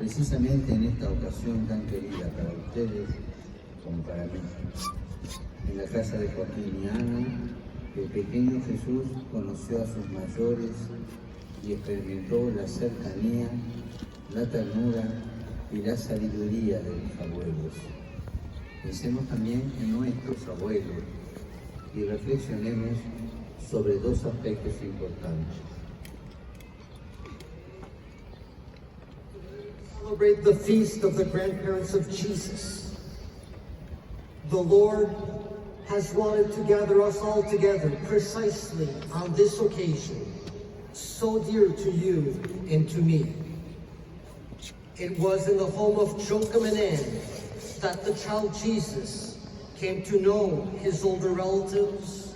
precisamente en esta ocasión tan querida para ustedes como para mí. En la casa de Joaquín y Ana, el pequeño Jesús conoció a sus mayores y experimentó la cercanía, la ternura y la sabiduría de los abuelos. Pensemos también en nuestros abuelos y reflexionemos sobre dos aspectos importantes. Celebrate the feast of the grandparents of Jesus. The Lord has wanted to gather us all together precisely on this occasion, so dear to you and to me. It was in the home of Joachim and Anne that the child Jesus came to know his older relatives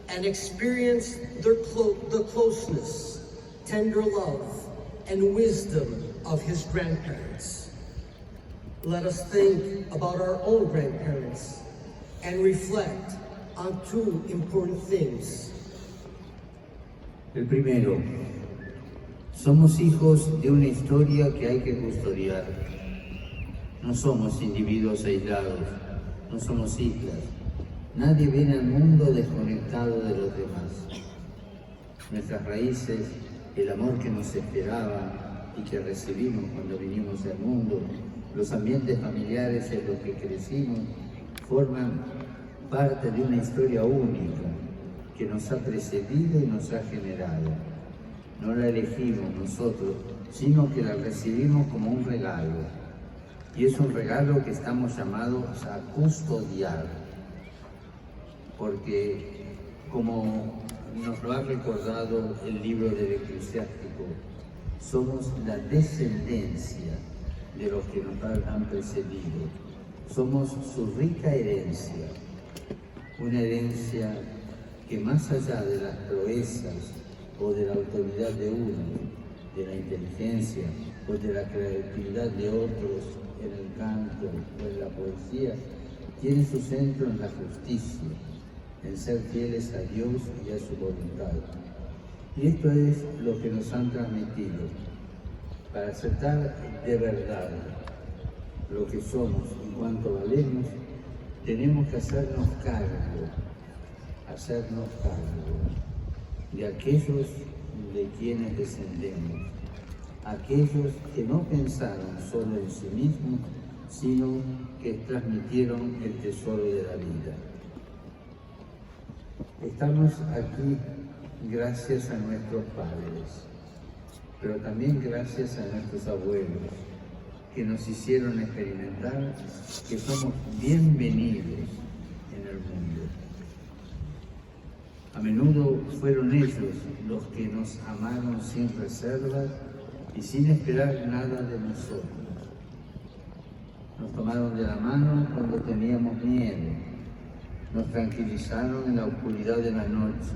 and experienced the closeness, tender love, and wisdom of his grandparents. Let us think about our own grandparents and reflect on two important things. El primero, somos hijos de una historia que hay que custodiar. No somos individuos aislados, no somos islas. Nadie viene al mundo desconectado de los demás. Nuestras raíces, el amor que nos esperaba y que recibimos cuando vinimos al mundo, los ambientes familiares en los que crecimos, forman parte de una historia única que nos ha precedido y nos ha generado. No la elegimos nosotros, sino que la recibimos como un regalo. Y es un regalo que estamos llamados a custodiar, porque como nos lo ha recordado el libro del Eclesiástico, somos la descendencia de los que nos han precedido. Somos su rica herencia, una herencia que más allá de las proezas o de la autoridad de uno, de la inteligencia o de la creatividad de otros en el canto o en la poesía, tiene su centro en la justicia, en ser fieles a Dios y a su voluntad. Y esto es lo que nos han transmitido. Para aceptar de verdad lo que somos y cuánto valemos, tenemos que hacernos cargo de aquellos de quienes descendemos, aquellos que no pensaron solo en sí mismos, sino que transmitieron el tesoro de la vida. Estamos aquí gracias a nuestros padres, pero también gracias a nuestros abuelos, que nos hicieron experimentar que somos bienvenidos en el mundo. A menudo fueron ellos los que nos amaron sin reservas y sin esperar nada de nosotros. Nos tomaron de la mano cuando teníamos miedo, nos tranquilizaron en la oscuridad de la noche,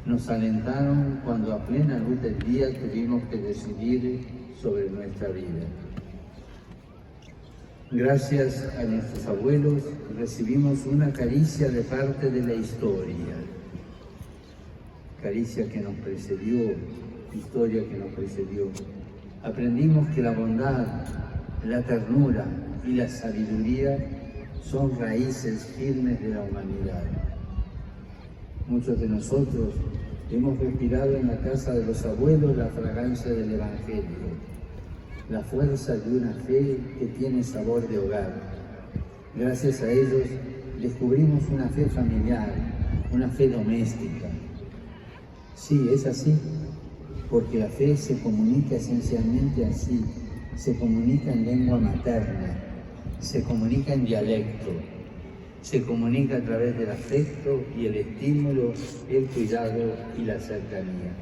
nos alentaron cuando a plena luz del día tuvimos que decidir sobre nuestra vida. Gracias a nuestros abuelos recibimos una caricia de parte de la historia, caricia que nos precedió, historia que nos precedió. Aprendimos que la bondad, la ternura y la sabiduría son raíces firmes de la humanidad. Muchos de nosotros hemos respirado en la casa de los abuelos la fragancia del Evangelio, la fuerza de una fe que tiene sabor de hogar. Gracias a ellos descubrimos una fe familiar, una fe doméstica. Sí, es así, porque la fe se comunica esencialmente así, se comunica en lengua materna, se comunica en dialecto, se comunica a través del afecto y el estímulo, el cuidado y la cercanía.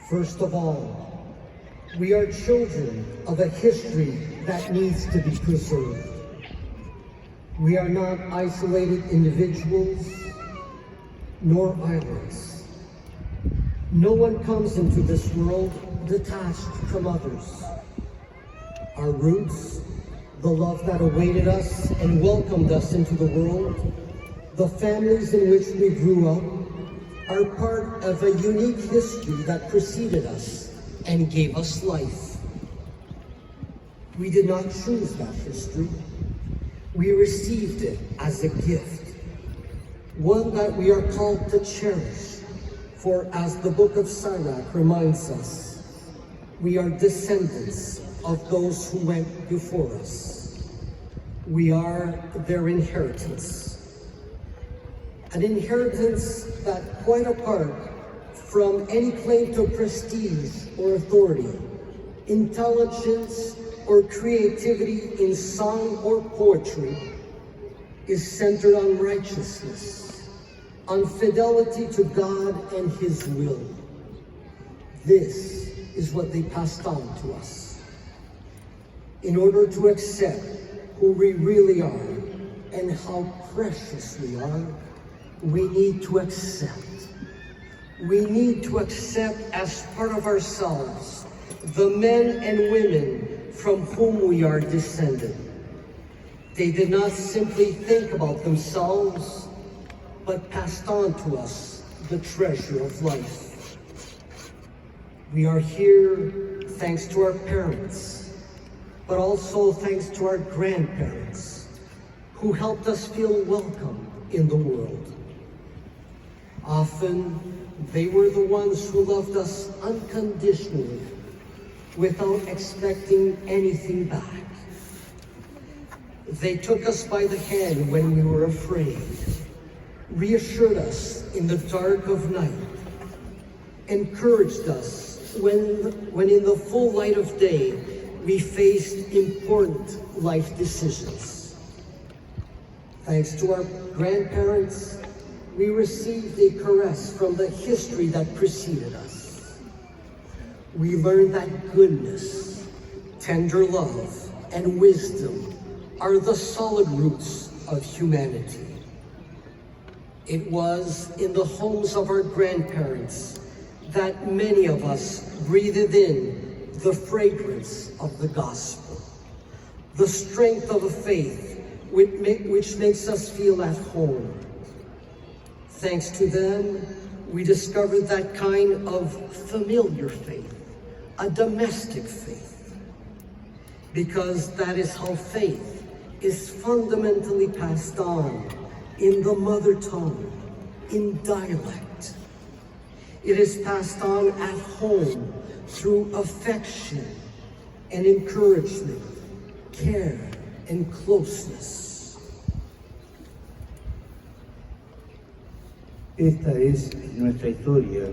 First of all, we are children of a history that needs to be preserved. We are not isolated individuals, nor islands. No one comes into this world detached from others. Our roots, the love that awaited us and welcomed us into the world, the families in which we grew up, are part of a unique history that preceded us and gave us life. We did not choose that history. We received it as a gift, one that we are called to cherish. For as the book of Sirach reminds us, we are descendants of those who went before us. We are their inheritance. An inheritance that, quite apart from any claim to prestige or authority, intelligence, or creativity in song or poetry, is centered on righteousness, on fidelity to God and His will. This is what they passed on to us. In order to accept who we really are and how precious we are, we need to accept. We need to accept as part of ourselves the men and women from whom we are descended. They did not simply think about themselves, but passed on to us the treasure of life. We are here thanks to our parents, but also thanks to our grandparents, who helped us feel welcome in the world. Often, they were the ones who loved us unconditionally, without expecting anything back. They took us by the hand when we were afraid, reassured us in the dark of night, encouraged us when in the full light of day we faced important life decisions. Thanks to our grandparents, we received a caress from the history that preceded us. We learned that goodness, tender love, and wisdom are the solid roots of humanity. It was in the homes of our grandparents that many of us breathed in the fragrance of the gospel, the strength of a faith which makes us feel at home. Thanks to them, we discovered that kind of familiar faith, a domestic faith, because that is how faith is fundamentally passed on in the mother tongue, in dialect. It is passed on at home through affection and encouragement, care and closeness. Esta es nuestra historia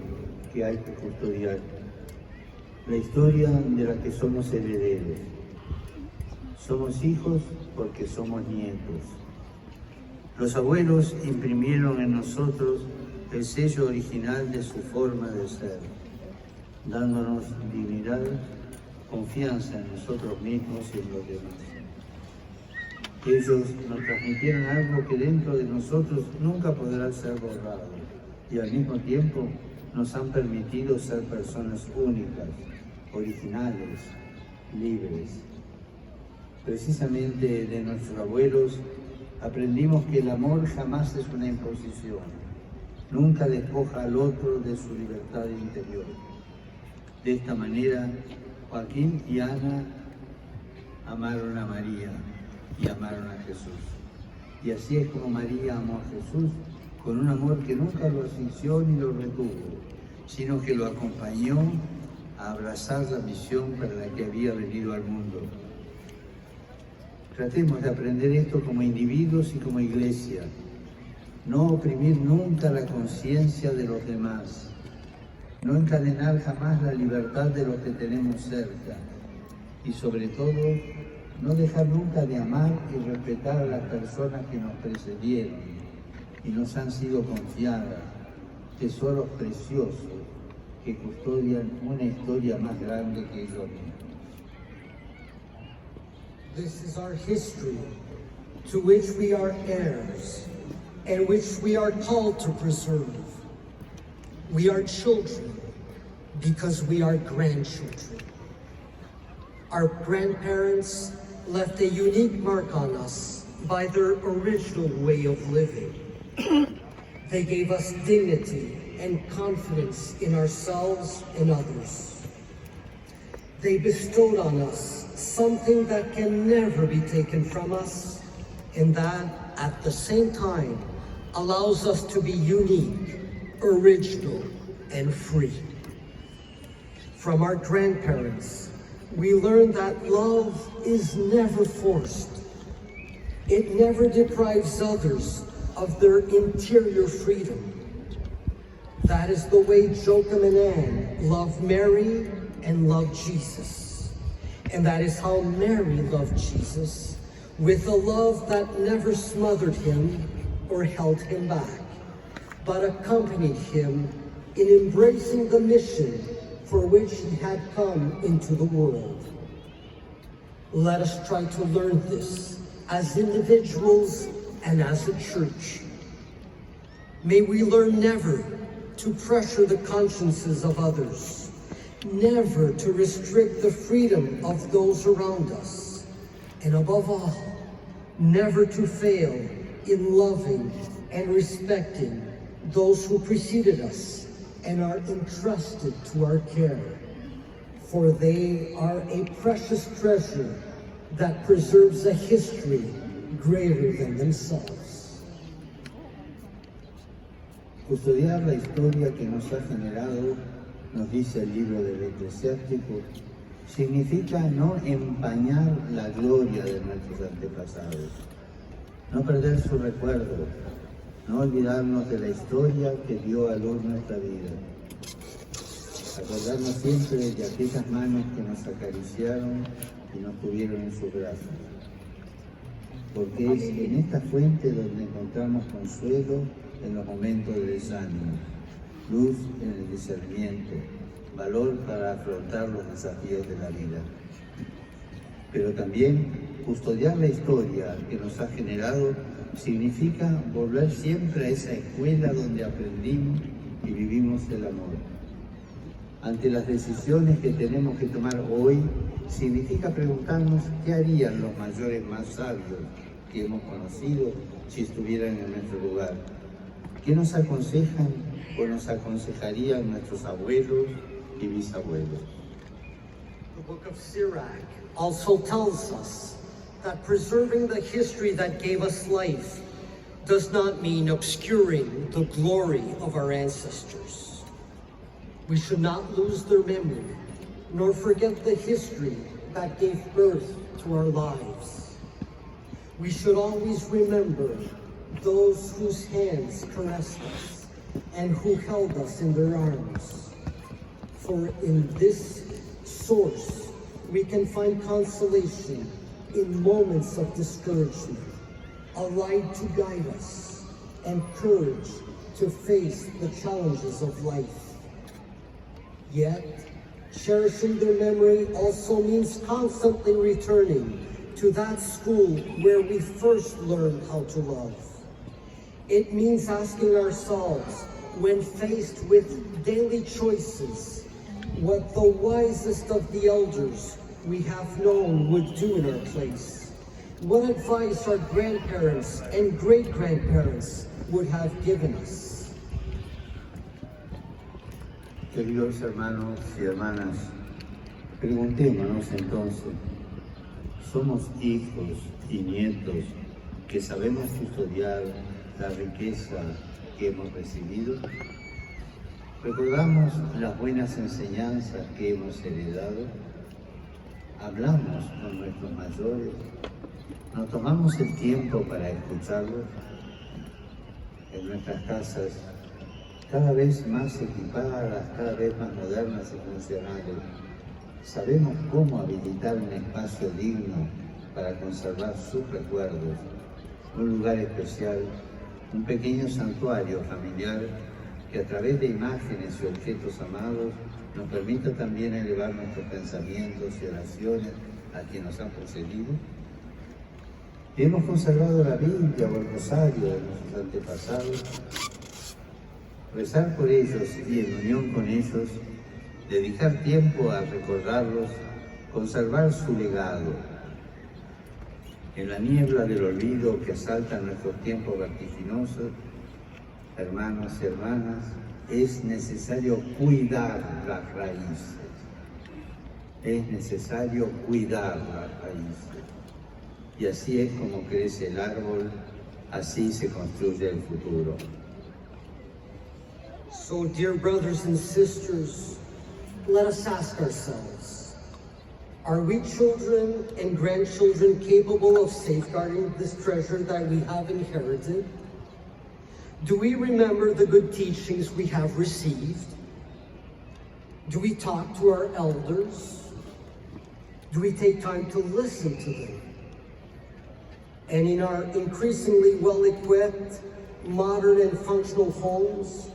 que hay que custodiar. La historia de la que somos herederos. Somos hijos porque somos nietos. Los abuelos imprimieron en nosotros el sello original de su forma de ser, dándonos dignidad, confianza en nosotros mismos y en los demás. Ellos nos transmitieron algo que dentro de nosotros nunca podrá ser borrado y al mismo tiempo nos han permitido ser personas únicas, originales, libres. Precisamente de nuestros abuelos aprendimos que el amor jamás es una imposición, nunca despoja al otro de su libertad interior. De esta manera, Joaquín y Ana amaron a María y amaron a Jesús. Y así es como María amó a Jesús con un amor que nunca lo asfixió ni lo retuvo, sino que lo acompañó a abrazar la misión para la que había venido al mundo. Tratemos de aprender esto como individuos y como iglesia. No oprimir nunca la conciencia de los demás. No encadenar jamás la libertad de los que tenemos cerca. Y sobre todo, no dejar nunca de amar y respetar a las personas que nos precedieron y nos han sido confiadas, tesoros preciosos que custodian una historia más grande que ellos mismos. This is our history, to which we are heirs, and which we are called to preserve. We are children because we are grandchildren. Our grandparents left a unique mark on us by their original way of living. They gave us dignity and confidence in ourselves and others. They bestowed on us something that can never be taken from us, and that at the same time allows us to be unique, original, and free. From our grandparents, we learned that love is never forced. It never deprives others of their interior freedom. That is the way Joachim and Anne loved Mary and loved Jesus. And that is how Mary loved Jesus, with a love that never smothered him or held him back, but accompanied him in embracing the mission for which he had come into the world. Let us try to learn this as individuals and as a church. May we learn never to pressure the consciences of others, never to restrict the freedom of those around us, and above all, never to fail in loving and respecting those who preceded us and are entrusted to our care, for they are a precious treasure that preserves a history greater than themselves. Custodiar la historia que nos ha generado, nos dice el libro del Eclesiástico, significa no empañar la gloria de nuestros antepasados, no perder su recuerdo, no olvidarnos de la historia que dio a luz nuestra vida, acordarnos siempre de aquellas manos que nos acariciaron y nos tuvieron en sus brazos, porque es en esta fuente donde encontramos consuelo en los momentos de desánimo, luz en el discernimiento, valor para afrontar los desafíos de la vida. Pero también custodiar la historia que nos ha generado significa volver siempre a esa escuela donde aprendimos y vivimos el amor. Ante las decisiones que tenemos que tomar hoy, significa preguntarnos qué harían los mayores más sabios que hemos conocido si estuvieran en nuestro lugar. ¿Qué nos aconsejan o nos aconsejarían nuestros abuelos y bisabuelos? The book of Sirach also tells us that preserving the history that gave us life does not mean obscuring the glory of our ancestors. We should not lose their memory, nor forget the history that gave birth to our lives. We should always remember those whose hands caressed us and who held us in their arms. For in this source, we can find consolation in moments of discouragement, a light to guide us, and courage to face the challenges of life. Yet, cherishing their memory also means constantly returning to that school where we first learned how to love. It means asking ourselves, when faced with daily choices, what the wisest of the elders we have known would do in our place. What advice our grandparents and great-grandparents would have given us. Queridos hermanos y hermanas, preguntémonos entonces, ¿somos hijos y nietos que sabemos custodiar la riqueza que hemos recibido? ¿Recordamos las buenas enseñanzas que hemos heredado? ¿Hablamos con nuestros mayores? ¿Nos tomamos el tiempo para escucharlos? En nuestras casas, cada vez más equipadas, cada vez más modernas y funcionales, ¿sabemos cómo habilitar un espacio digno para conservar sus recuerdos? Un lugar especial, un pequeño santuario familiar que a través de imágenes y objetos amados nos permita también elevar nuestros pensamientos y oraciones a quienes nos han precedido. Hemos conservado la Biblia o el rosario de nuestros antepasados. Rezar por ellos y en unión con ellos, dedicar tiempo a recordarlos, conservar su legado. En la niebla del olvido que asalta nuestros tiempos vertiginosos, hermanos y hermanas, es necesario cuidar las raíces. es necesario cuidar las raíces. Y así es como crece el árbol, así se construye el futuro. So, dear brothers and sisters, let us ask ourselves, are we children and grandchildren capable of safeguarding this treasure that we have inherited? Do we remember the good teachings we have received? Do we talk to our elders? Do we take time to listen to them? And in our increasingly well-equipped, modern and functional homes,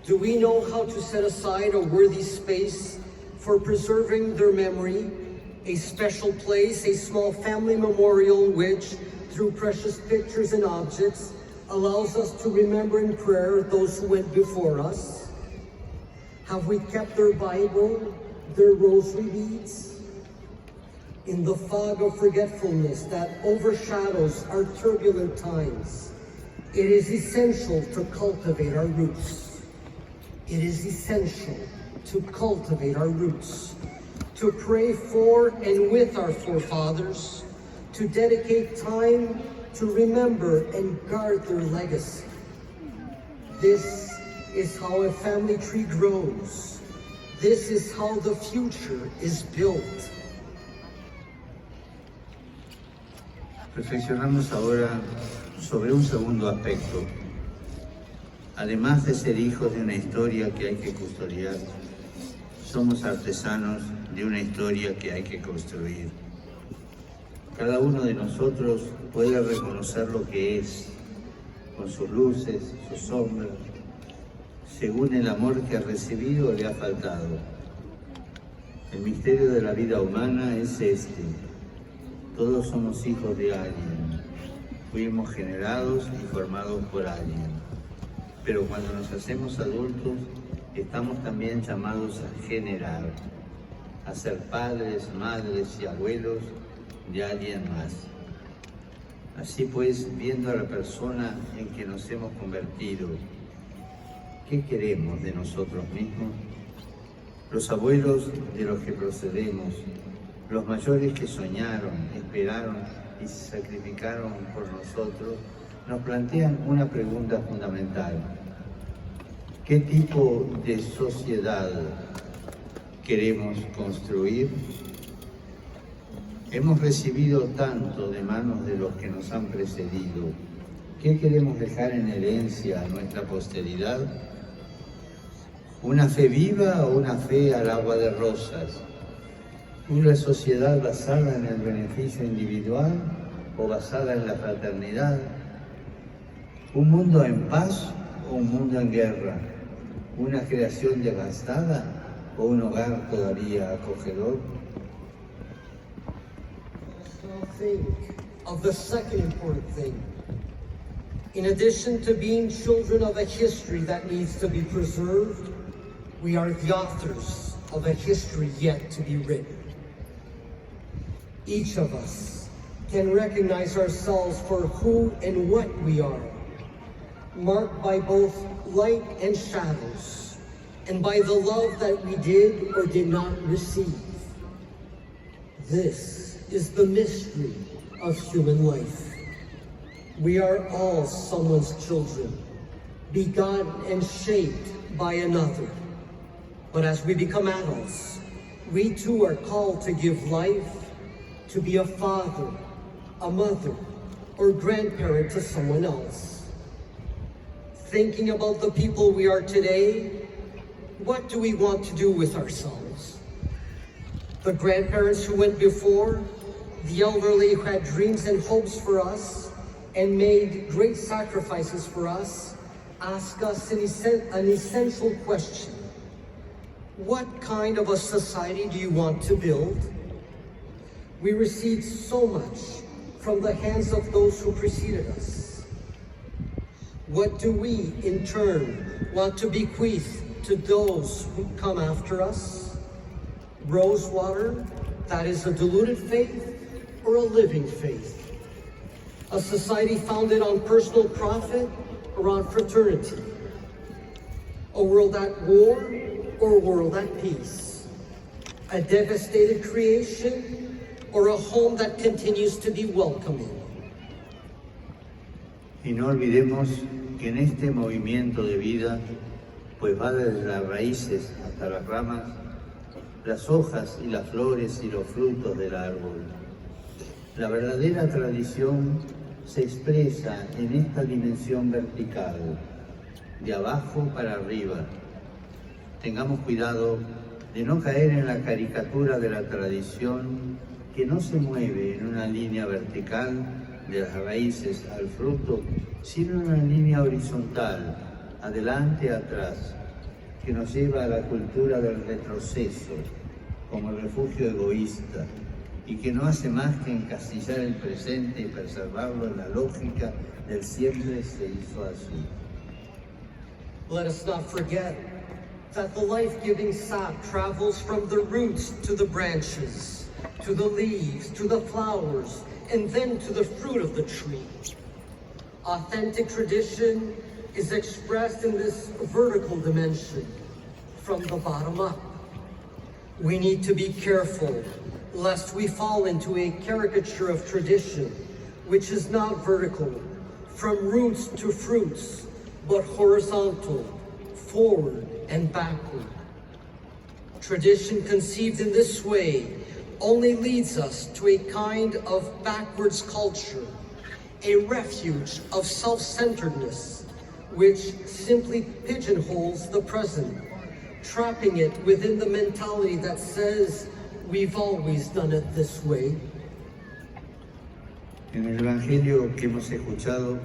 do we know how to set aside a worthy space for preserving their memory, a special place, a small family memorial which, through precious pictures and objects, allows us to remember in prayer those who went before us? Have we kept their Bible, their rosary beads? In the fog of forgetfulness that overshadows our turbulent times, it is essential to cultivate our roots. It is essential to cultivate our roots, to pray for and with our forefathers, to dedicate time to remember and guard their legacy. This is how a family tree grows. This is how the future is built. Reflexionamos ahora sobre un segundo aspecto. Además de ser hijos de una historia que hay que custodiar, somos artesanos de una historia que hay que construir. Cada uno de nosotros puede reconocer lo que es, con sus luces, sus sombras, según el amor que ha recibido o le ha faltado. El misterio de la vida humana es este. Todos somos hijos de alguien. Fuimos generados y formados por alguien. Pero cuando nos hacemos adultos, estamos también llamados a generar, a ser padres, madres y abuelos de alguien más. Así pues, viendo a la persona en que nos hemos convertido, ¿qué queremos de nosotros mismos? Los abuelos de los que procedemos, los mayores que soñaron, esperaron y se sacrificaron por nosotros, nos plantean una pregunta fundamental. ¿Qué tipo de sociedad queremos construir? Hemos recibido tanto de manos de los que nos han precedido. ¿Qué queremos dejar en herencia a nuestra posteridad? ¿Una fe viva o una fe al agua de rosas? ¿Una sociedad basada en el beneficio individual o basada en la fraternidad? ¿Un mundo en paz o un mundo en guerra? ¿Una creación devastada o un hogar todavía acogedor? Think of the second important thing. In addition to being children of a history that needs to be preserved, we are the authors of a history yet to be written. Each of us can recognize ourselves for who and what we are, marked by both light and shadows, and by the love that we did or did not receive. This is the mystery of human life. We are all someone's children, begotten and shaped by another. But as we become adults, we too are called to give life, to be a father, a mother, or grandparent to someone else. Thinking about the people we are today, what do we want to do with ourselves? The grandparents who went before, the elderly who had dreams and hopes for us and made great sacrifices for us, ask us an essential question. What kind of a society do you want to build? We received so much from the hands of those who preceded us. What do we, in turn, want to bequeath to those who come after us? Rosewater, that is a diluted faith, or a living faith? A society founded on personal profit or on fraternity? A world at war or a world at peace? a devastated creation, or a home that continues to be welcoming. Y no olvidemos que en este movimiento de vida, pues va desde las raíces hasta las ramas, las hojas y las flores y los frutos del árbol. La verdadera tradición se expresa en esta dimensión vertical, de abajo para arriba. Tengamos cuidado de no caer en la caricatura de la tradición que no se mueve en una línea vertical de las raíces al fruto, sino en una línea horizontal, adelante atrás, que nos lleva a la cultura del retroceso como refugio egoísta y que no hace más que encasillar el presente y preservarlo en la lógica del siempre se hizo así. Let us not forget that the life-giving sap travels from the roots to the branches, to the leaves, to the flowers, and then to the fruit of the tree. Authentic tradition is expressed in this vertical dimension, from the bottom up. We need to be careful lest we fall into a caricature of tradition, which is not vertical, from roots to fruits, but horizontal, forward and backward. Tradition conceived in this way only leads us to a kind of backwards culture, a refuge of self-centeredness, which simply pigeonholes the present, trapping it within the mentality that says, we've always done it this way. En el Evangelio que hemos escuchado,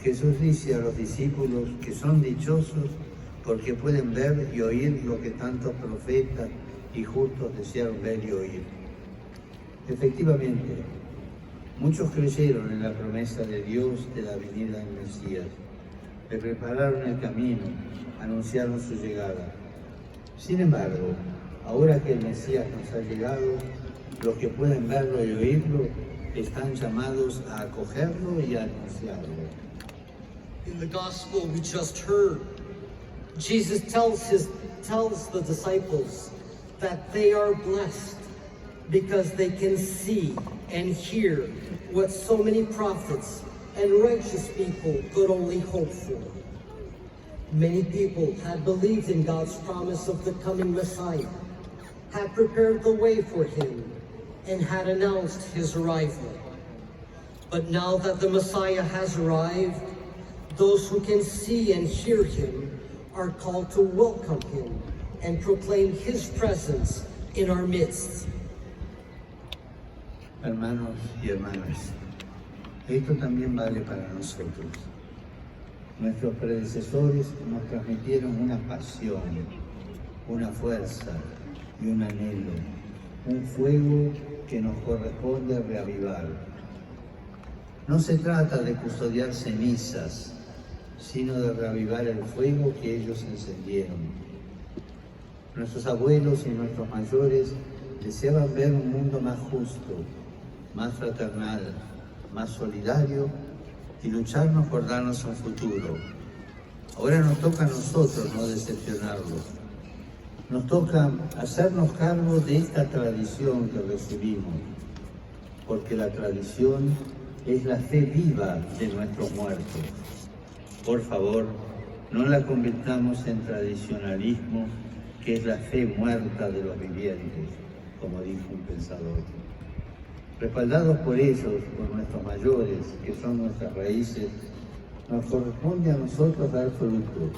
Jesús dice a los discípulos que son dichosos porque pueden ver y oír lo que tantos profetas y justos desearon ver y oír. Efectivamente, muchos creyeron en la promesa de Dios de la venida del Mesías, le prepararon el camino, anunciaron su llegada. Sin embargo, ahora que el Mesías nos ha llegado, los que pueden verlo y oírlo están llamados a acogerlo y a anunciarlo. In the gospel we just heard, Jesus tells the disciples that they are blessed because they can see and hear what so many prophets and righteous people could only hope for. Many people had believed in God's promise of the coming Messiah, had prepared the way for him, and had announced his arrival. But now that the Messiah has arrived, those who can see and hear him are called to welcome him and proclaim his presence in our midst. Hermanos y hermanas, esto también vale para nosotros. Nuestros predecesores nos transmitieron una pasión, una fuerza y un anhelo, un fuego que nos corresponde reavivar. No se trata de custodiar cenizas, sino de reavivar el fuego que ellos encendieron. Nuestros abuelos y nuestros mayores deseaban ver un mundo más justo, más fraternal, más solidario y lucharnos por darnos un futuro. Ahora nos toca a nosotros no decepcionarlos. Nos toca hacernos cargo de esta tradición que recibimos, porque la tradición es la fe viva de nuestros muertos. Por favor, no la convirtamos en tradicionalismo, que es la fe muerta de los vivientes, como dijo un pensador. Respaldados por ellos, por nuestros mayores, que son nuestras raíces, nos corresponde a nosotros dar fruto.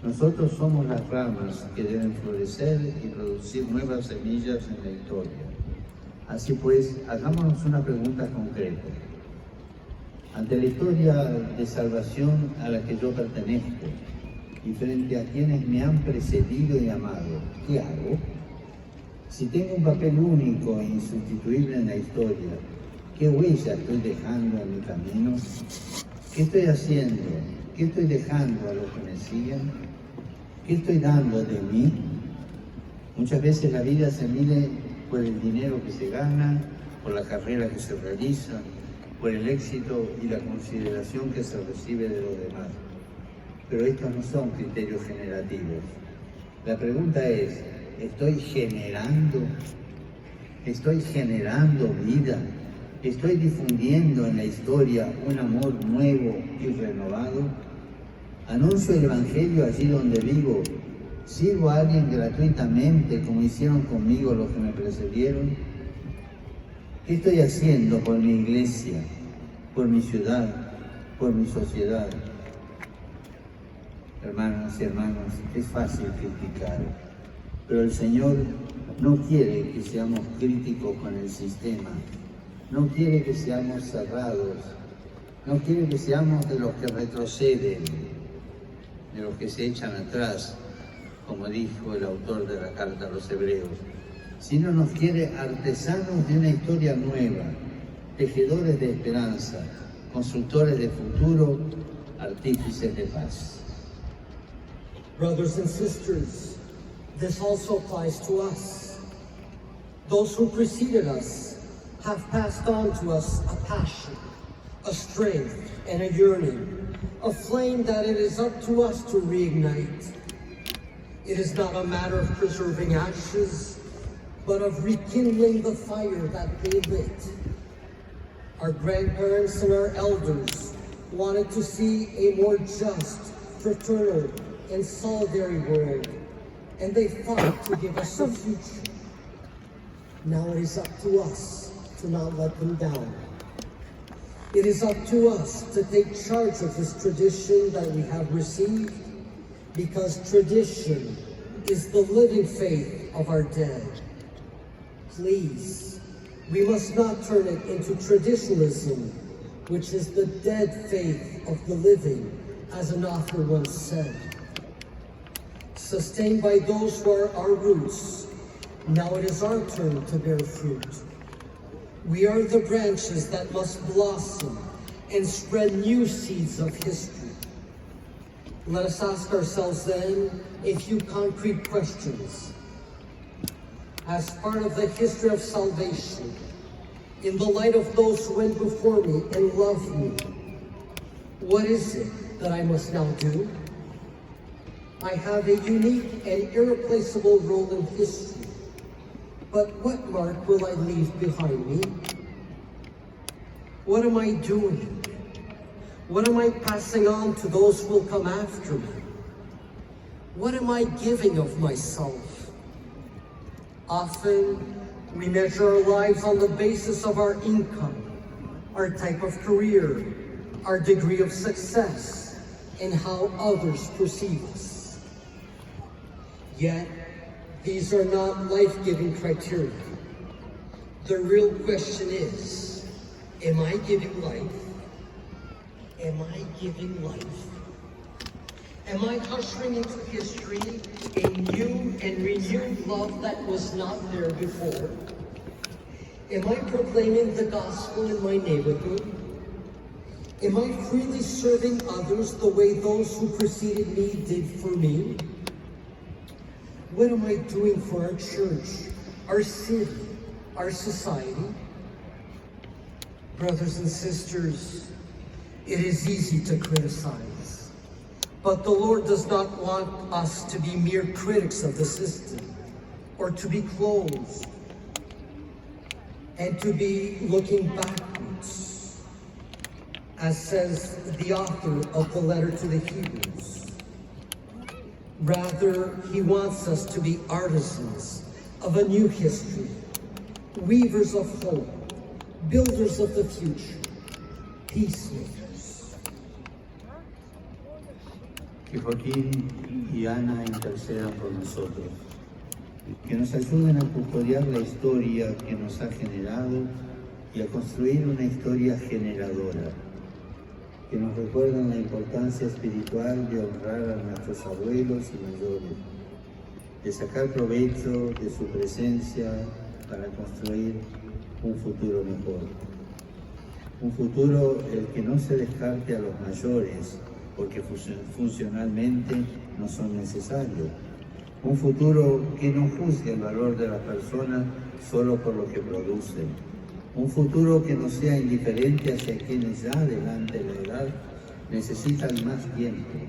Nosotros somos las ramas que deben florecer y producir nuevas semillas en la historia. Así pues, hagámonos una pregunta concreta. Ante la historia de salvación a la que yo pertenezco y frente a quienes me han precedido y amado, ¿qué hago? Si tengo un papel único e insustituible en la historia, ¿qué huella estoy dejando en mi camino? ¿Qué estoy haciendo? ¿Qué estoy dejando a los que me siguen? ¿Qué estoy dando de mí? Muchas veces la vida se mide por el dinero que se gana, por la carrera que se realiza, por el éxito y la consideración que se recibe de los demás. Pero estos no son criterios generativos. La pregunta es, estoy generando vida, estoy difundiendo en la historia un amor nuevo y renovado. Anuncio el Evangelio allí donde vivo, sirvo a alguien gratuitamente como hicieron conmigo los que me precedieron. ¿Qué estoy haciendo por mi iglesia, por mi ciudad, por mi sociedad? Hermanas y hermanos, es fácil criticar, pero el Señor no quiere que seamos críticos con el sistema, no quiere que seamos cerrados, no quiere que seamos de los que retroceden, de los que se echan atrás, como dijo el autor de la carta a los Hebreos, sino nos quiere artesanos de una historia nueva, tejedores de esperanza, constructores de futuro, artífices de paz. Brothers and sisters, this also applies to us. Those who preceded us have passed on to us a passion, a strength, and a yearning, a flame that it is up to us to reignite. It is not a matter of preserving ashes, but of rekindling the fire that they lit. Our grandparents and our elders wanted to see a more just, fraternal, and solidary world, and they fought to give us a future. Now it is up to us to not let them down. It is up to us to take charge of this tradition that we have received, because tradition is the living faith of our dead. Please, we must not turn it into traditionalism, which is the dead faith of the living, as an author once said. Sustained by those who are our roots, now it is our turn to bear fruit. We are the branches that must blossom and spread new seeds of history. Let us ask ourselves then a few concrete questions. As part of the history of salvation, in the light of those who went before me and loved me, what is it that I must now do? I have a unique and irreplaceable role in history, but what mark will I leave behind me? What am I doing? What am I passing on to those who will come after me? What am I giving of myself? Often, we measure our lives on the basis of our income, our type of career, our degree of success, and how others perceive us. Yet, these are not life-giving criteria. The real question is, am I giving life? Am I giving life? Am I ushering into history a new and renewed love that was not there before? Am I proclaiming the gospel in my neighborhood? Am I freely serving others the way those who preceded me did for me? What am I doing for our church, our city, our society? Brothers and sisters, it is easy to criticize, but the Lord does not want us to be mere critics of the system, or to be closed, and to be looking backwards, as says the author of the letter to the Hebrews. Rather, he wants us to be artisans of a new history, weavers of hope, builders of the future, peacemakers. Que Joaquín y Ana intercedan por nosotros, que nos ayuden a custodiar la historia que nos ha generado y a construir una historia generadora, que nos recuerdan la importancia espiritual de honrar a nuestros abuelos y mayores, de sacar provecho de su presencia para construir un futuro mejor. Un futuro el que no se descarte a los mayores, porque funcionalmente no son necesarios. Un futuro que no juzgue el valor de las personas solo por lo que producen. Un futuro que no sea indiferente hacia quienes ya delante de la edad necesitan más tiempo,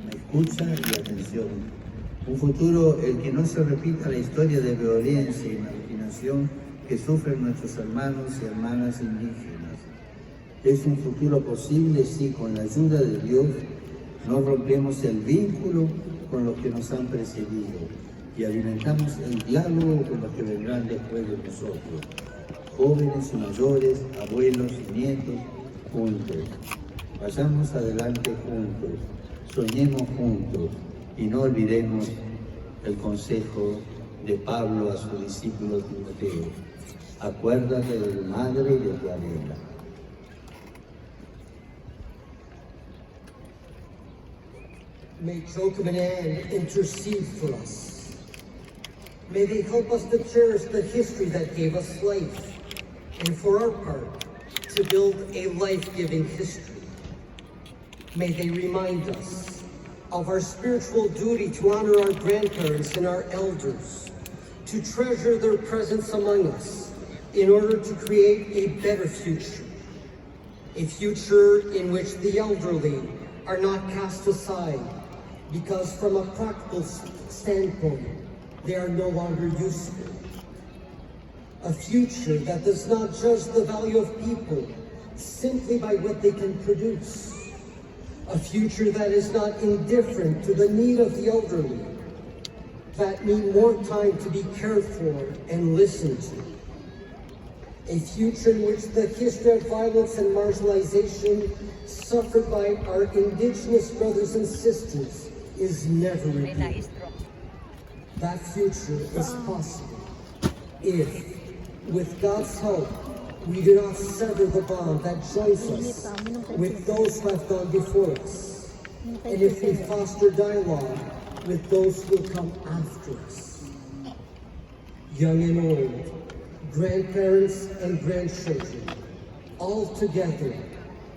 escucha y atención. Un futuro el que no se repita la historia de violencia y marginación que sufren nuestros hermanos y hermanas indígenas. Es un futuro posible si con la ayuda de Dios no rompemos el vínculo con los que nos han precedido y alimentamos el diálogo con los que vendrán después de nosotros, jóvenes y mayores, abuelos y nietos, juntos. Vayamos adelante juntos, soñemos juntos y no olvidemos el consejo de Pablo a su discípulo Timoteo. Acuérdate de tu madre y de tu abuela. May Jacob and Anne intercede for us. May they help us to cherish the history that gave us life, and for our part, to build a life-giving history. May they remind us of our spiritual duty to honor our grandparents and our elders, to treasure their presence among us in order to create a better future. A future in which the elderly are not cast aside, because from a practical standpoint, they are no longer useful. A future that does not judge the value of people simply by what they can produce. A future that is not indifferent to the need of the elderly, that need more time to be cared for and listened to. A future in which the history of violence and marginalization suffered by our Indigenous brothers and sisters is never repeated. That future is possible if, with God's help, we do not sever the bond that joins us with those who have gone before us, and if we foster dialogue with those who will come after us. Young and old, grandparents and grandchildren, all together,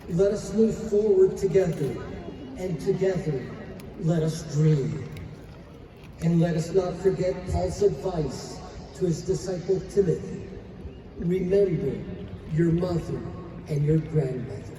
let us move forward together, and together, let us dream. And let us not forget Paul's advice to his disciple Timothy. Remember your mother and your grandmother.